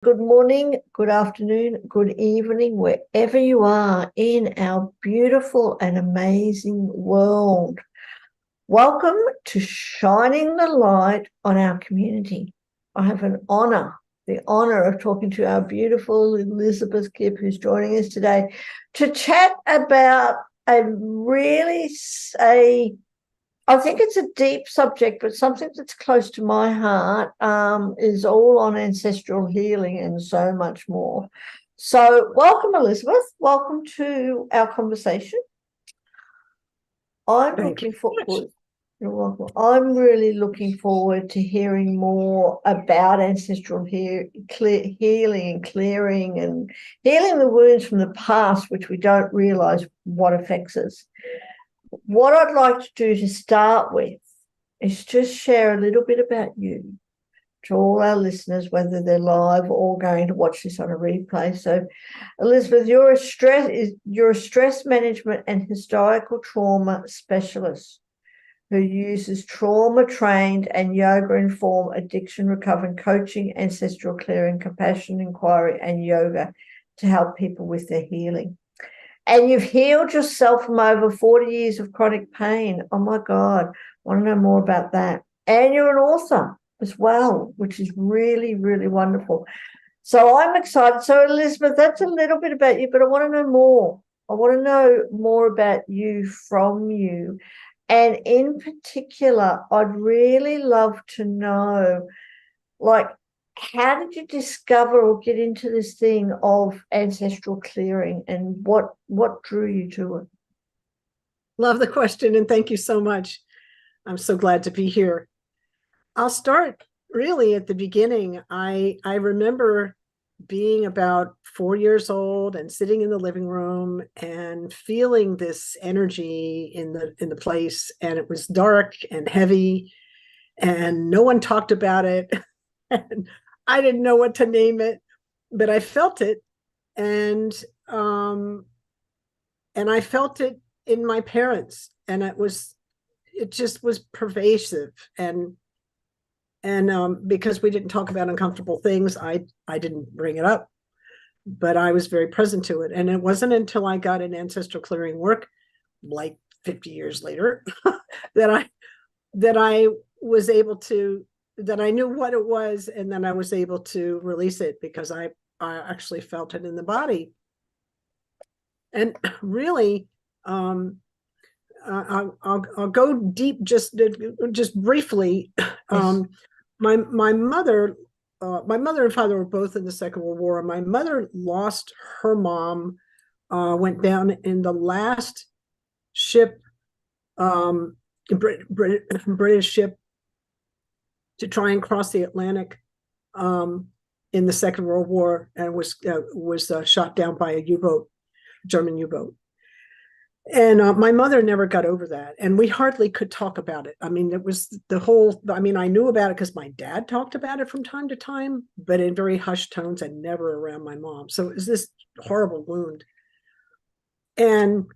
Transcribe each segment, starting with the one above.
Good morning, good afternoon, good evening, wherever you are in our beautiful and amazing world. Welcome to shining the light on our community. I have the honor of talking to our beautiful Elizabeth Kipp, who's joining us today to chat about I think it's a deep subject, but something that's close to my heart is all on ancestral healing and so much more. So welcome, Elizabeth. Welcome to our conversation. Thank you so much. You're welcome. I'm really looking forward to hearing more about ancestral healing and clearing and healing the wounds from the past, which we don't realize what affects us. What I'd like to do to start with is just share a little bit about you to all our listeners, whether they're live or going to watch this on a replay. So, Elizabeth, you're a stress management and historical trauma specialist who uses trauma-trained and yoga-informed addiction recovery coaching, ancestral clearing, compassion inquiry, and yoga to help people with their healing. And you've healed yourself from over 40 years of chronic pain. Oh, my God. I want to know more about that. And you're an author as well, which is really, really wonderful. So I'm excited. So, Elizabeth, that's a little bit about you, but I want to know more. I want to know more about you from you. And in particular, I'd really love to know, how did you discover or get into this thing of ancestral clearing, and what drew you to it? Love the question, and thank you so much. I'm so glad to be here. I'll start really at the beginning. I remember being about 4 years old and sitting in the living room and feeling this energy in the place, and it was dark and heavy, and no one talked about it. And I didn't know what to name it, but I felt it, and I felt it in my parents, and it just was pervasive, and because we didn't talk about uncomfortable things, I didn't bring it up, but I was very present to it. And it wasn't until I got an ancestral clearing work, like 50 years later, that I was able to, that I knew what it was, and then I was able to release it because I actually felt it in the body. And really, I'll go deep just briefly. Yes. My mother and father were both in the Second World War. My mother lost her mom, went down in the last ship, British ship, to try and cross the Atlantic in the Second World War, and was shot down by a U-boat, German U-boat. And my mother never got over that, and we hardly could talk about it. I mean, it was I knew about it because my dad talked about it from time to time, but in very hushed tones and never around my mom. So it was this horrible wound. And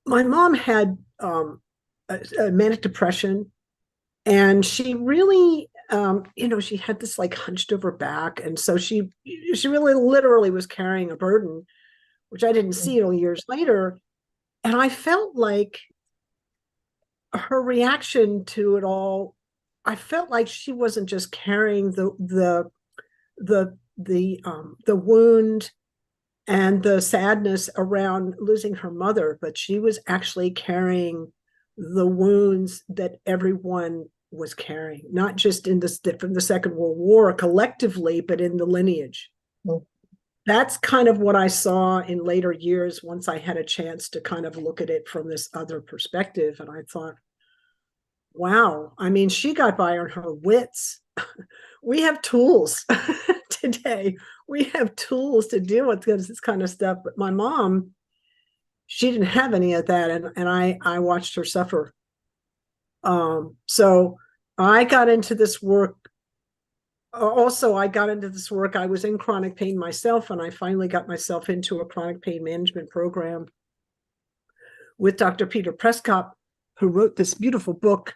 my mom had a manic depression, and she really, she had this like hunched over back, and so she really literally was carrying a burden, which I didn't see until years later. And I felt like her reaction to it all, I felt like she wasn't just carrying the wound and the sadness around losing her mother, but she was actually carrying the wounds that everyone was carrying, not just from the Second World War collectively, but in the lineage. Mm. That's kind of what I saw in later years once I had a chance to kind of look at it from this other perspective. And I thought, wow, I mean, she got by on her wits. We have tools today. We have tools to deal with this kind of stuff. But my mom, she didn't have any of that. And I watched her suffer. So I got into this work. I got into this work. I was in chronic pain myself, and I finally got myself into a chronic pain management program with Dr. Peter Prescott, who wrote this beautiful book,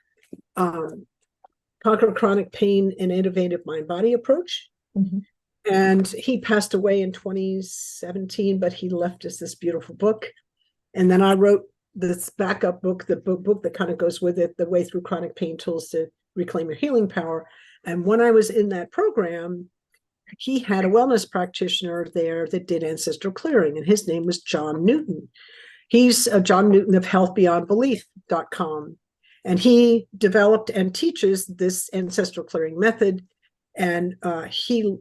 Conquer Chronic Pain, an Innovative Mind-Body Approach. Mhm. And he passed away in 2017, but he left us this beautiful book. And then I wrote this backup book, the book that kind of goes with it, The Way Through Chronic Pain Tools to Reclaim Your Healing Power. And when I was in that program, he had a wellness practitioner there that did ancestral clearing, and his name was John Newton. He's John Newton of healthbeyondbelief.com. And he developed and teaches this ancestral clearing method. And he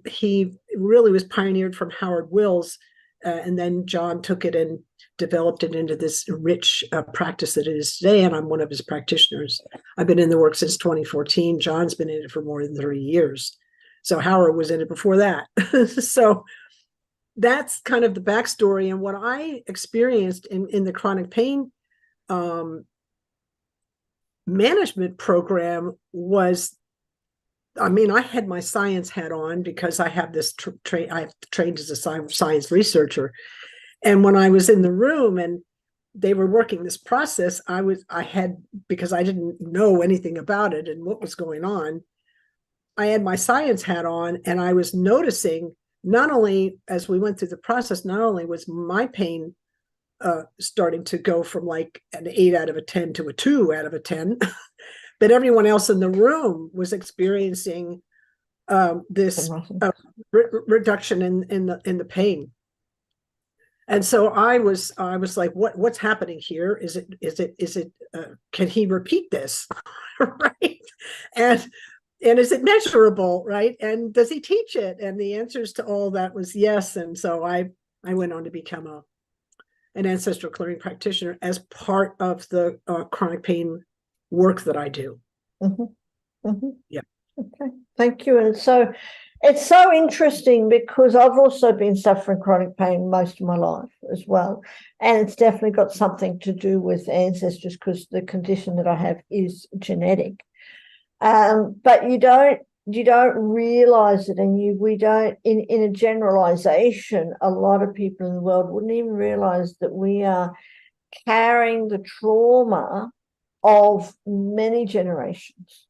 really was pioneered from Howard Wills. And then John took it and developed it into this rich practice that it is today. And I'm one of his practitioners. I've been in the work since 2014. John's been in it for more than 30 years. So Howard was in it before that. So that's kind of the backstory. And what I experienced in the chronic pain management program was, I mean, I had my science hat on because I have this I've trained as a science researcher. And when I was in the room and they were working this process, because I didn't know anything about it and what was going on, I had my science hat on, and I was noticing, not only as we went through the process, not only was my pain starting to go from like an 8 out of a 10 to a 2 out of a 10, but everyone else in the room was experiencing this reduction in the pain. And so I was like, what's happening here? Is it can he repeat this? Right? And is it measurable, right? And does he teach it? And the answers to all that was yes. And so I went on to become an ancestral clearing practitioner as part of the chronic pain work that I do. Mm-hmm. Mm-hmm. Yeah. Okay. Thank you. And so it's so interesting because I've also been suffering chronic pain most of my life as well. And it's definitely got something to do with ancestors because the condition that I have is genetic. But you don't realize it, and we don't in a generalization, a lot of people in the world wouldn't even realize that we are carrying the trauma of many generations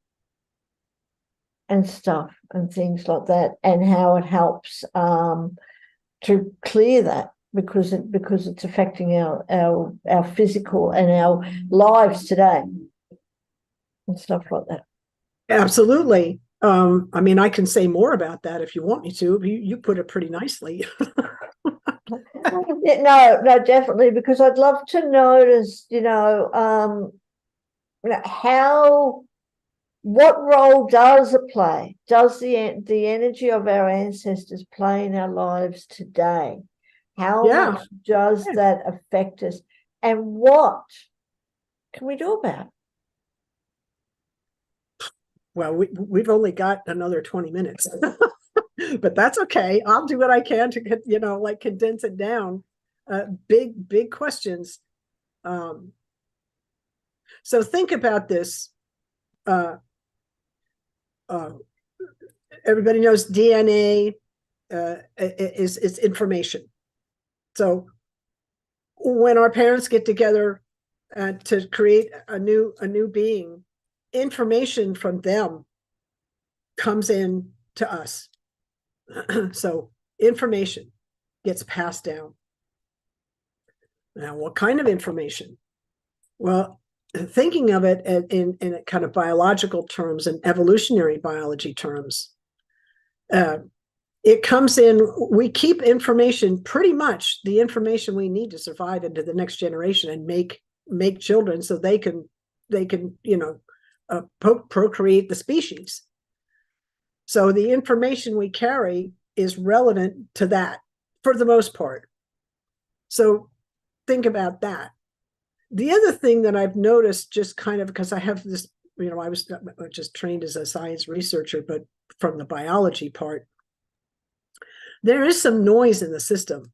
and stuff and things like that, and how it helps to clear that because it's affecting our physical and our lives today and stuff like that. Absolutely. I mean, I can say more about that if you want me to. You put it pretty nicely. No, definitely, because I'd love to notice, what role does it play? Does the energy of our ancestors play in our lives today? How much does that affect us? And what can we do about it? Well, we've only got another 20 minutes, but that's okay. I'll do what I can to get, like condense it down. Big questions. So think about this. Everybody knows DNA is information. So when our parents get together to create a new being, information from them comes in to us. So information gets passed down. Now, what kind of information? Well, thinking of it in kind of biological terms and evolutionary biology terms, it comes in, we keep information, pretty much the information we need to survive into the next generation and make children so they can procreate the species. So the information we carry is relevant to that for the most part. So think about that. The other thing that I've noticed, just kind of because I have this, I was just trained as a science researcher, but from the biology part, there is some noise in the system.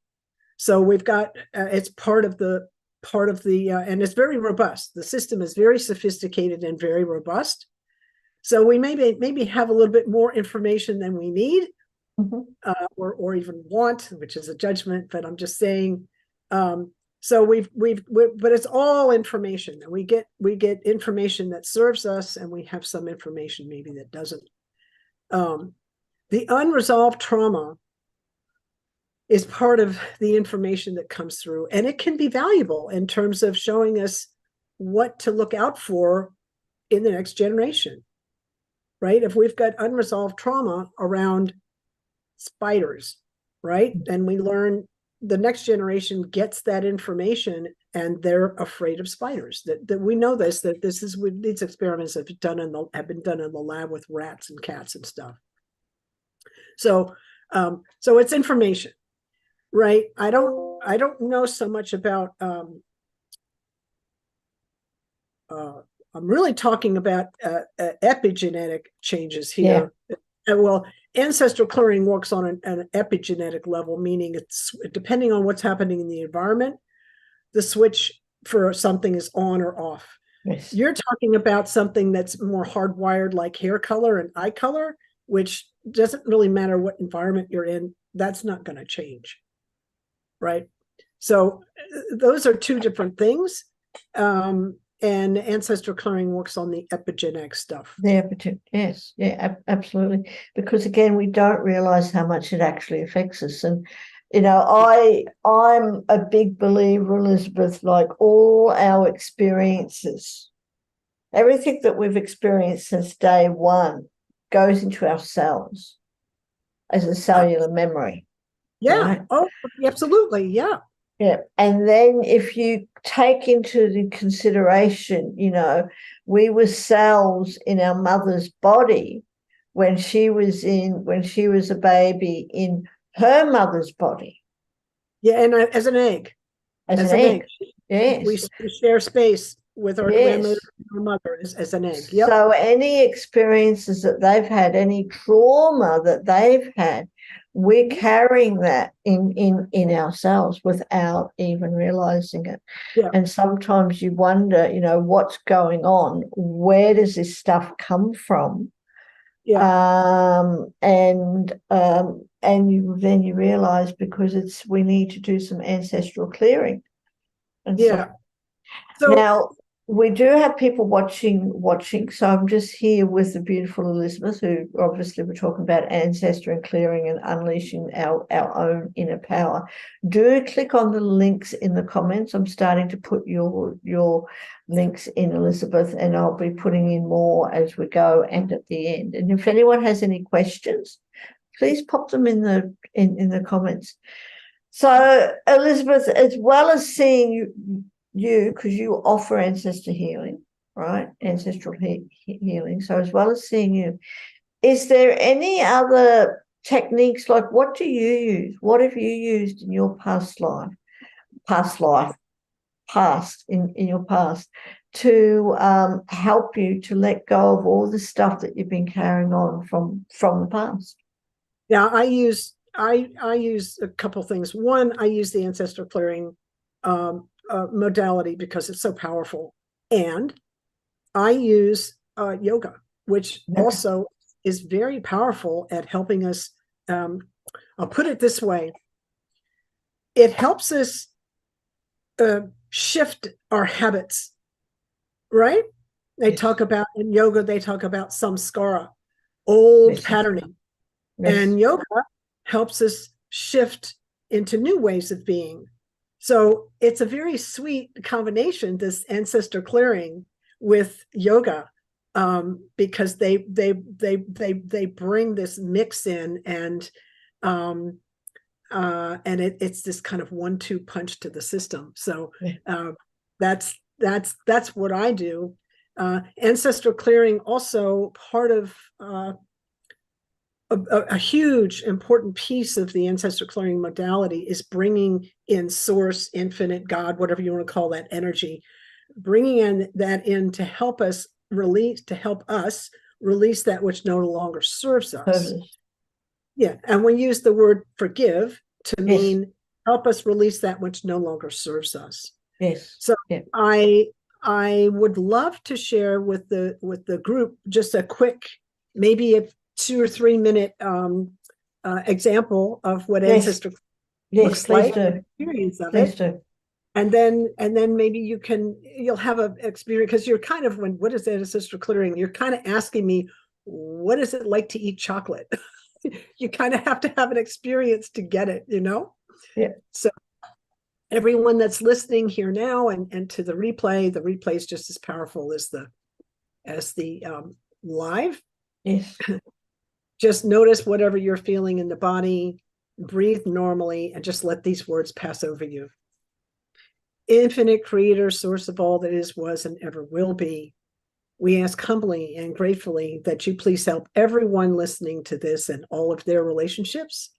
So we've got, it's part of the, and it's very robust. The system is very sophisticated and very robust. So we maybe have a little bit more information than we need, or even want, which is a judgment. But I'm just saying, So but it's all information. We get information that serves us, and we have some information maybe that doesn't. The unresolved trauma is part of the information that comes through, and it can be valuable in terms of showing us what to look out for in the next generation, right? If we've got unresolved trauma around spiders, right? And we learn the next generation gets that information, and they're afraid of spiders. That we know this, that this is these experiments have been done in the lab with rats and cats and stuff. So it's information, right? I don't know so much about I'm really talking about epigenetic changes here. Yeah. Well, ancestral clearing works on an epigenetic level, meaning it's depending on what's happening in the environment, the switch for something is on or off. Yes. You're talking about something that's more hardwired, like hair color and eye color, which doesn't really matter what environment you're in. That's not going to change, right? So those are two different things. And ancestral clearing works on the epigenetic stuff. The epigenetic, yes, yeah, absolutely. Because again, we don't realize how much it actually affects us. And I'm a big believer, Elizabeth, like all our experiences, everything that we've experienced since day one goes into our cells as a cellular memory. Yeah. Right? Oh, absolutely. Yeah. Yeah. And then if you take into the consideration, we were cells in our mother's body when she was a baby in her mother's body. Yeah, and as an egg. As an egg. Yes. We share space with our grandmother and our mother as an egg. Yep. So any experiences that they've had, any trauma that they've had, we're carrying that in ourselves without even realizing it. Yeah. And sometimes you wonder, what's going on? Where does this stuff come from? Yeah. Then you realize because we need to do some ancestral clearing. And yeah. So now we do have people watching. So I'm just here with the beautiful Elizabeth, who obviously we're talking about ancestor and clearing and unleashing our own inner power. Do click on the links in the comments. I'm starting to put your links in, Elizabeth, and I'll be putting in more as we go and at the end. And if anyone has any questions, please pop them in the comments. So Elizabeth, as well as seeing you, because you offer ancestor healing, right? Ancestral healing. So as well as seeing you, is there any other techniques? Like, what do you use? What have you used in your past in your past to help you to let go of all the stuff that you've been carrying on from the past? Yeah, I use a couple things. One, I use the ancestral clearing modality because it's so powerful, and I use yoga, which also is very powerful at helping us. I'll put it this way: it helps us shift our habits. Right? They talk about in yoga. They talk about samskara, old patterning, and yoga helps us shift into new ways of being. So it's a very sweet combination, this ancestor clearing with yoga, because they bring this mix in, and it's this kind of 1-2 punch to the system. So that's what I do. Ancestral clearing also part of a huge important piece of the ancestral clearing modality is bringing in source, infinite, God, whatever you want to call that energy, bringing that in to help us release that which no longer serves us. Yeah, and we use the word forgive to mean help us release that which no longer serves us. Yes. So I would love to share with the group just a quick, maybe a 2 or 3 minute example of what ancestor looks like. Experience of it. And then maybe you'll have an experience, because you're kind of, what is that, ancestral clearing? You're kind of asking me, what is it like to eat chocolate? You kind of have to have an experience to get it, Yeah. So everyone that's listening here now and to the replay is just as powerful as the live. Yes. Just notice whatever you're feeling in the body, breathe normally, and just let these words pass over you. Infinite creator, source of all that is, was, and ever will be, we ask humbly and gratefully that you please help everyone listening to this and all of their relationships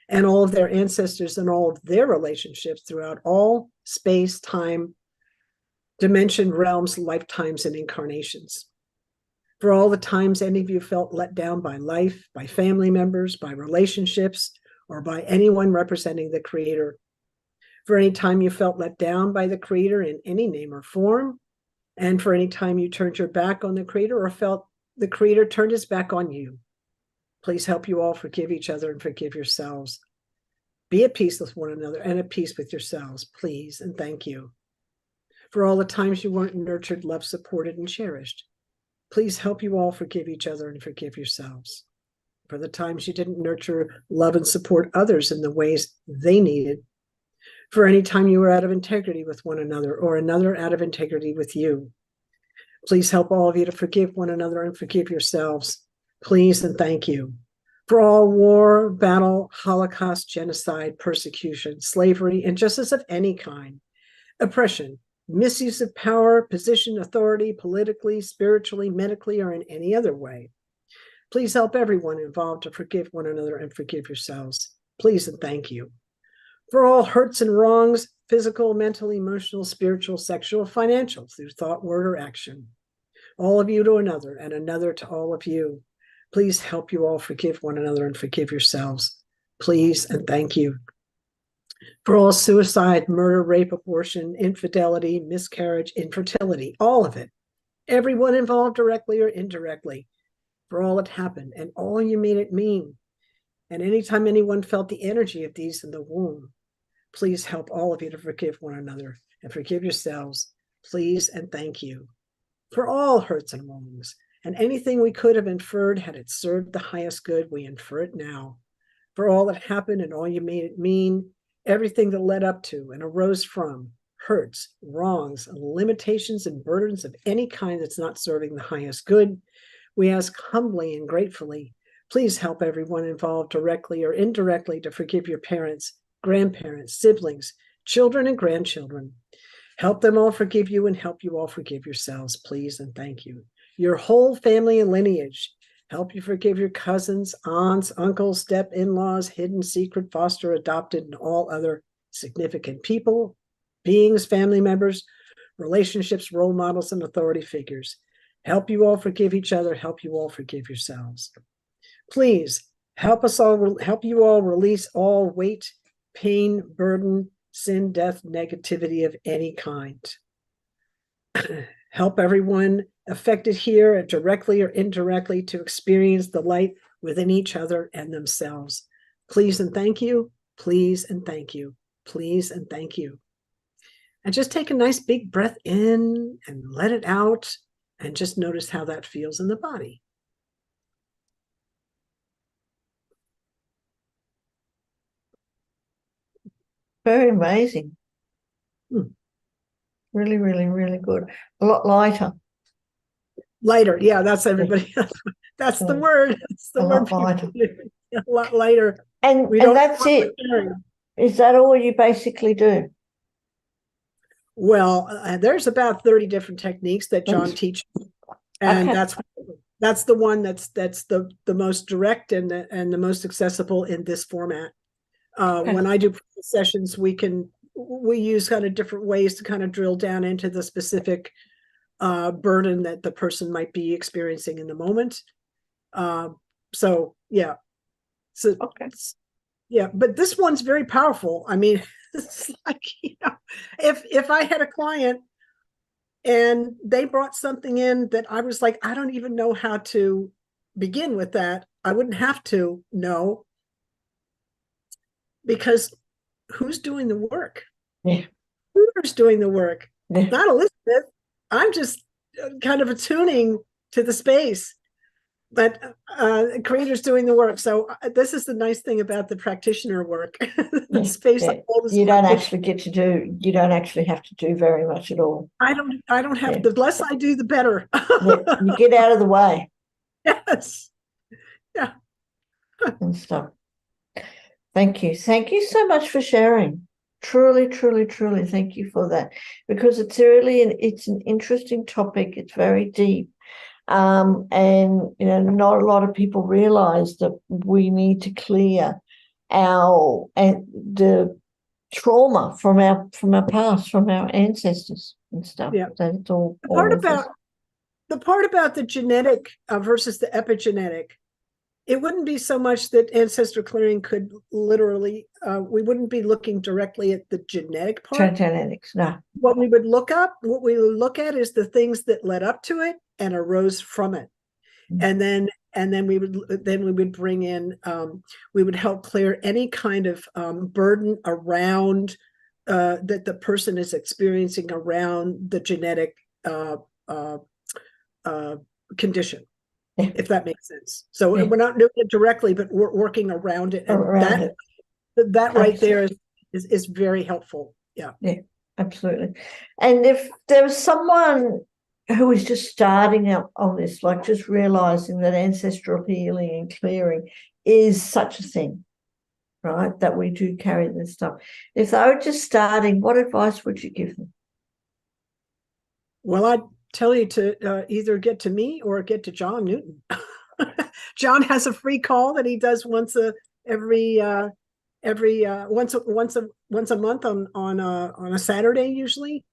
and all of their ancestors and all of their relationships throughout all space, time, dimension, realms, lifetimes, and incarnations. For all the times any of you felt let down by life, by family members, by relationships, or by anyone representing the creator. For any time you felt let down by the creator in any name or form, and for any time you turned your back on the creator or felt the creator turned his back on you. Please help you all forgive each other and forgive yourselves. Be at peace with one another and at peace with yourselves, please, and thank you. For all the times you weren't nurtured, loved, supported, and cherished, please help you all forgive each other and forgive yourselves. For the times you didn't nurture, love, and support others in the ways they needed. For any time you were out of integrity with one another or another out of integrity with you. Please help all of you to forgive one another and forgive yourselves. Please and thank you. For all war, battle, Holocaust, genocide, persecution, slavery, injustice of any kind, oppression, misuse of power, position, authority, politically, spiritually, medically, or in any other way. Please help everyone involved to forgive one another and forgive yourselves. Please and thank you. For all hurts and wrongs, physical, mental, emotional, spiritual, sexual, financial, through thought, word, or action. All of you to another, and another to all of you. Please help you all forgive one another and forgive yourselves. Please and thank you. For all suicide, murder, rape, abortion, infidelity, miscarriage, infertility, all of it. Everyone involved directly or indirectly. For all that happened and all you made it mean. And anytime anyone felt the energy of these in the womb, please help all of you to forgive one another and forgive yourselves. Please and thank you. For all hurts and wrongs, and anything we could have inferred had it served the highest good, we infer it now. For all that happened and all you made it mean, everything that led up to and arose from hurts, wrongs, limitations, and burdens of any kind that's not serving the highest good, we ask humbly and gratefully, please help everyone involved directly or indirectly to forgive your parents, grandparents, siblings, children, and grandchildren. Help them all forgive you and help you all forgive yourselves, please and thank you. Your whole family and lineage. Help you forgive your cousins, aunts, uncles, step-in-laws, hidden, secret, foster, adopted, and all other significant people, beings, family members, relationships, role models, and authority figures. Help you all forgive each other. Help you all forgive yourselves. Please help you all release all weight, pain, burden, sin, death, negativity of any kind. Help everyone affected here directly or indirectly to experience the light within each other and themselves. Please and thank you. Please and thank you. Please and thank you. And just take a nice big breath in and let it out and just notice how that feels in the body. Very amazing. Hmm. Really, really, really good. A lot lighter. Lighter. Yeah, that's everybody. That's the word. That's the word. Lighter. A lot lighter. And that's it. Is that all you basically do? Well, there's about 30 different techniques that John teaches. And okay. that's the one that's the most direct and the most accessible in this format. Okay. When I do sessions, we use kind of different ways to kind of drill down into the specific burden that the person might be experiencing in the moment. So yeah. So okay. Yeah, but this one's very powerful. I mean, it's like, if I had a client and they brought something in that I was like, I don't even know how to begin with that, I wouldn't have to know, because who's doing the work? Yeah. computer's doing the work, Yeah. not Elizabeth. I'm just kind of attuning to the space, but creator's doing the work. So this is the nice thing about the practitioner work. The space I hold is You don't partition. actually get to do, you don't actually have to do very much at all. I don't have, the less I do, the better. You get out of the way Yes. Yeah. and stuff. Thank you. Thank you so much for sharing. Truly, truly, truly, thank you for that. Because it's really it's an interesting topic. It's very deep. And not a lot of people realize that we need to clear the trauma from our past, from our ancestors and stuff. Yeah. That it's all The part about the genetic versus the epigenetic, it wouldn't be so much that ancestral clearing could literally, we wouldn't be looking directly at the genetic part. genetics. No. What we would look at is the things that led up to it and arose from it. Mm-hmm. And then we would bring in, we would help clear any kind of burden around that the person is experiencing around the genetic condition, if that makes sense. So we're not doing it directly, but we're working around it. And that right there is very helpful. Yeah. Yeah, absolutely. And if there was someone who is just starting out on this, like just realizing that ancestral healing and clearing is such a thing, right? That we do carry this stuff. If they were just starting, what advice would you give them? Well, I'd tell you to either get to me or get to John Newton. John has a free call that he does once a month on a Saturday usually.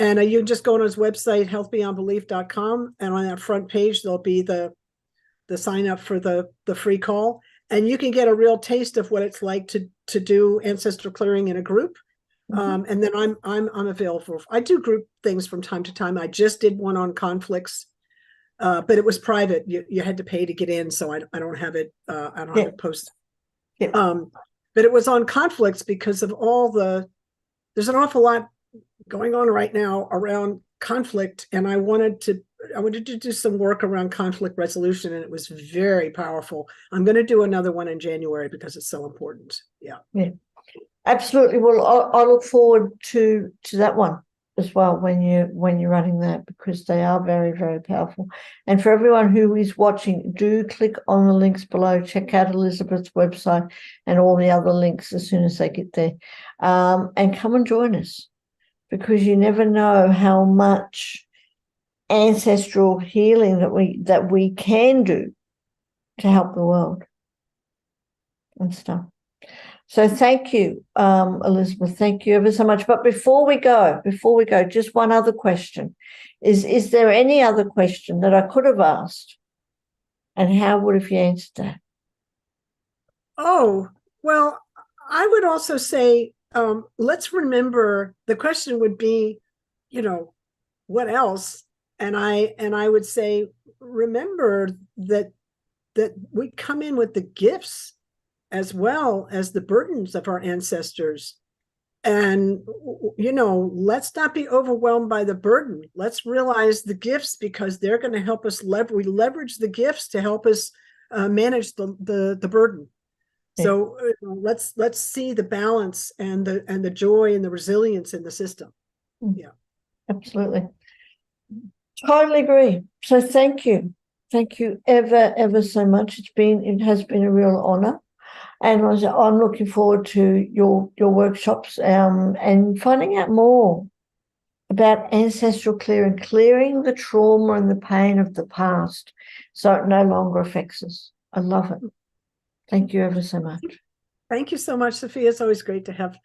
And you can just go on his website, healthbeyondbelief.com, and on that front page there'll be the sign up for the free call, and you can get a real taste of what it's like to do ancestral clearing in a group. And then I'm available. I do group things from time to time. I just did one on conflicts, but it was private. You had to pay to get in, so I don't have it. I don't have it posted. But it was on conflicts because of there's an awful lot going on right now around conflict, and I wanted to do some work around conflict resolution, and it was very powerful. I'm going to do another one in January because it's so important. Yeah. Absolutely. Well, I look forward to that one as well when you're running that, because they are very, very powerful. And for everyone who is watching, do click on the links below. Check out Elizabeth's website and all the other links as soon as they get there, and come and join us, because you never know how much ancestral healing that we can do to help the world and stuff. So thank you, Elizabeth. Thank you ever so much. But before we go, just one other question. Is there any other question that I could have asked? And how would have you answered that? Oh, well, I would also say, let's remember, the question would be, what else? And I would say, remember that we come in with the gifts as well as the burdens of our ancestors. And, let's not be overwhelmed by the burden. Let's realize the gifts, because they're going to help us we leverage the gifts to help us manage the burden. So let's see the balance and the joy and the resilience in the system. Yeah, absolutely. Totally agree. So thank you ever so much. It has been a real honor, and I'm looking forward to your workshops and finding out more about ancestral clearing the trauma and the pain of the past, so it no longer affects us. I love it. Thank you ever so much. Thank you so much, Sophia. It's always great to have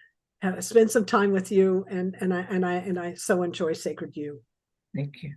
spend some time with you, and I so enjoy Sacred You. Thank you.